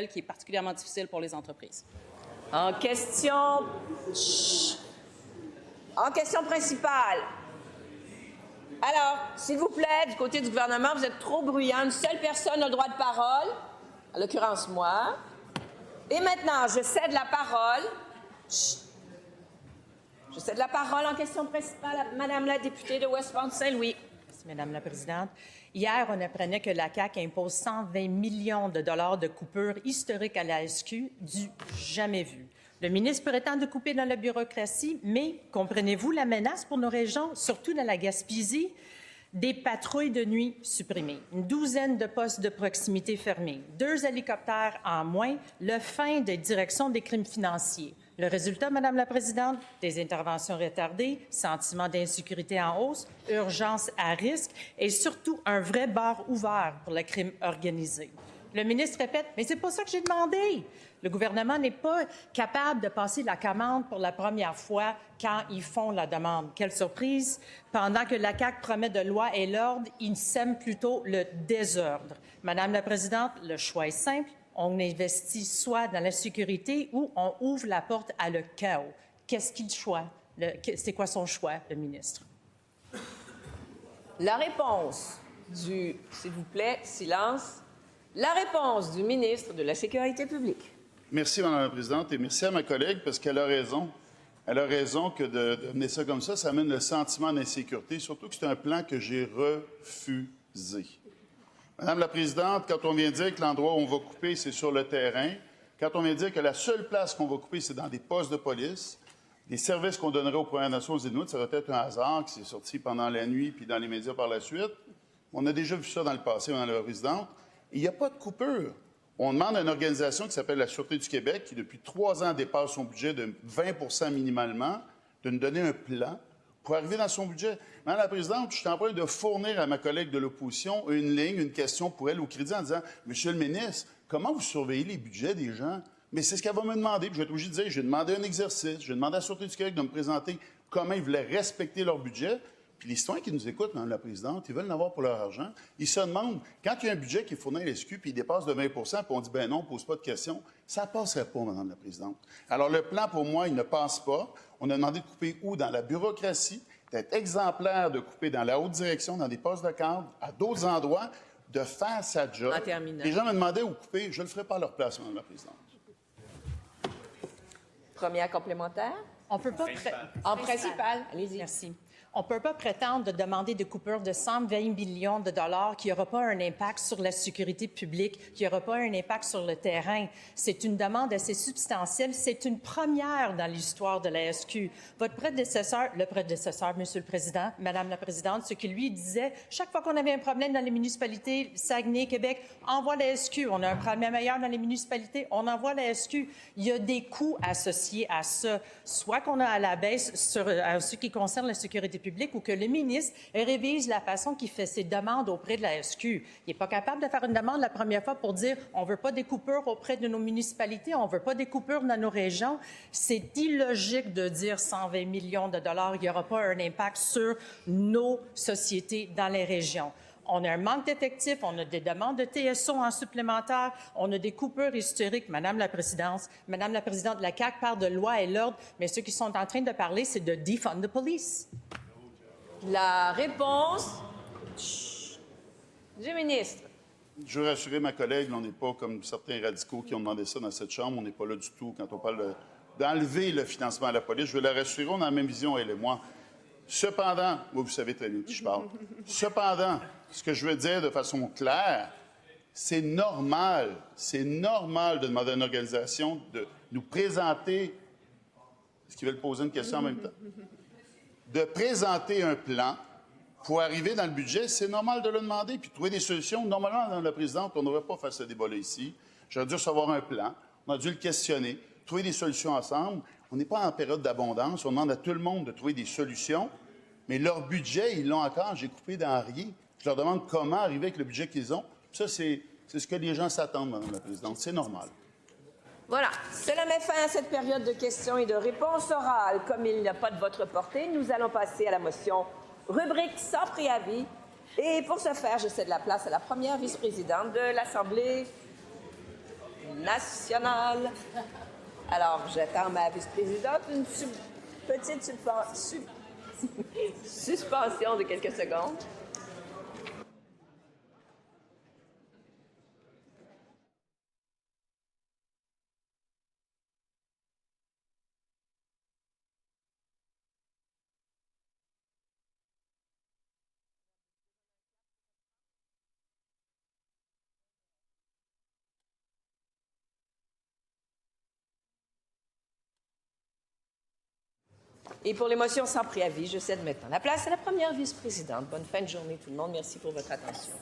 qui est particulièrement difficile pour les entreprises. En question principale. Alors, s'il vous plaît, du côté du gouvernement, vous êtes trop bruyant. Une seule personne a le droit de parole, en l'occurrence moi. Et maintenant, je cède la parole. Je cède la parole en question principale à Mme la députée de Westmount-Saint-Louis. Merci, Mme la présidente. Hier, on apprenait que la CAQ impose 120 millions de dollars de coupures historiques à la SQ, du jamais vu. Le ministre prétend de couper dans la bureaucratie, mais comprenez-vous la menace pour nos régions, surtout dans la Gaspésie? Des patrouilles de nuit supprimées, une douzaine de postes de proximité fermés, 2 hélicoptères en moins, le fin des directions des crimes financiers. Le résultat, Madame la présidente, des interventions retardées, sentiment d'insécurité en hausse, urgence à risque et surtout un vrai bar ouvert pour le crime organisé. Le ministre répète, mais c'est pas ça que j'ai demandé. Le gouvernement n'est pas capable de passer la commande pour la première fois quand ils font la demande. Quelle surprise! Pendant que la CAQ promet de loi et l'ordre, ils sèment plutôt le désordre. Madame la présidente, le choix est simple. On investit soit dans la sécurité ou on ouvre la porte à le chaos. Qu'est-ce qu'il choisit? C'est quoi son choix, le ministre? La réponse du... S'il vous plaît, silence. La réponse du ministre de la Sécurité publique. Merci, Mme la présidente, et merci à ma collègue, parce qu'elle a raison. Elle a raison que de mener ça comme ça amène le sentiment d'insécurité, surtout que c'est un plan que j'ai refusé. Madame la présidente, quand on vient dire que l'endroit où on va couper, c'est sur le terrain, quand on vient dire que la seule place qu'on va couper, c'est dans des postes de police, des services qu'on donnerait aux Premières Nations, aux Inuits, ça va être un hasard qui s'est sorti pendant la nuit puis dans les médias par la suite. On a déjà vu ça dans le passé, Madame la présidente. Il n'y a pas de coupure. On demande à une organisation qui s'appelle la Sûreté du Québec, qui depuis 3 ans dépasse son budget de 20 minimalement, de nous donner un plan pour arriver dans son budget. Madame la présidente, je suis en train de fournir à ma collègue de l'opposition une ligne, une question pour elle au crédit en disant « Monsieur le ministre, comment vous surveillez les budgets des gens? » Mais c'est ce qu'elle va me demander. Puis je vais être obligé de dire, j'ai demandé un exercice, j'ai demandé à la Sûreté du Québec de me présenter comment ils voulaient respecter leur budget. Puis les citoyens qui nous écoutent, Mme la présidente, ils veulent l'avoir pour leur argent. Ils se demandent, quand il y a un budget qui est fourni à l'SQ, puis il dépasse de 20 puis on dit, ben non, on ne pose pas de questions, ça ne passerait pas, Mme la présidente. Alors, le plan, pour moi, il ne passe pas. On a demandé de couper où? Dans la bureaucratie, d'être exemplaire, de couper dans la haute direction, dans des postes de cadre, à d'autres endroits, de faire sa job. En terminant. Les gens me demandaient où couper. Je ne le ferai pas à leur place, Mme la présidente. Première complémentaire. On peut pas... En principal. Allez-y. Merci. On ne peut pas prétendre de demander des coupures de 120 millions de dollars qui n'aura pas un impact sur la sécurité publique, qui n'aura pas un impact sur le terrain. C'est une demande assez substantielle. C'est une première dans l'histoire de la SQ. Votre prédécesseur, Monsieur le Président, Madame la Présidente, ce qu'il lui disait, chaque fois qu'on avait un problème dans les municipalités, Saguenay, Québec, envoie la SQ. On a un problème ailleurs dans les municipalités, on envoie la SQ. Il y a des coûts associés à ça, soit qu'on a à la baisse sur ce qui concerne la sécurité public ou que le ministre révise la façon qu'il fait ses demandes auprès de la SQ. Il n'est pas capable de faire une demande la première fois pour dire on ne veut pas des coupures auprès de nos municipalités, on ne veut pas des coupures dans nos régions. C'est illogique de dire 120 millions de dollars, il n'y aura pas un impact sur nos sociétés dans les régions. On a un manque d'effectifs, on a des demandes de TSO en supplémentaire, on a des coupures historiques. Madame la Présidente, la CAQ parle de loi et l'ordre, mais ceux qui sont en train de parler, c'est de defund the police. La réponse du ministre. Je veux rassurer ma collègue, on n'est pas comme certains radicaux qui ont demandé ça dans cette Chambre. On n'est pas là du tout quand on parle d'enlever le financement à la police. Je veux la rassurer, on a la même vision, elle et moi. Cependant, vous savez très bien de qui je parle. Cependant, ce que je veux dire de façon claire, c'est normal de demander à une organisation de nous présenter... Est-ce qu'ils veulent poser une question en même temps? De présenter un plan pour arriver dans le budget, c'est normal de le demander, puis trouver des solutions. Normalement, Madame la présidente, on n'aurait pas fait ce débat-là ici. J'aurais dû recevoir un plan, on a dû le questionner, trouver des solutions ensemble. On n'est pas en période d'abondance, on demande à tout le monde de trouver des solutions, mais leur budget, ils l'ont encore, j'ai coupé dans rien. Je leur demande comment arriver avec le budget qu'ils ont. Ça, c'est ce que les gens s'attendent, Madame la présidente. C'est normal. Voilà. Cela met fin à cette période de questions et de réponses orales. Comme il n'y a pas de votre portée, nous allons passer à la motion rubrique sans préavis. Et pour ce faire, je cède la place à la première vice-présidente de l'Assemblée nationale. Alors, j'attends ma vice-présidente, une petite suspension de quelques secondes. Et pour les motions sans préavis, je cède maintenant la place à la première vice-présidente. Bonne fin de journée tout le monde. Merci pour votre attention.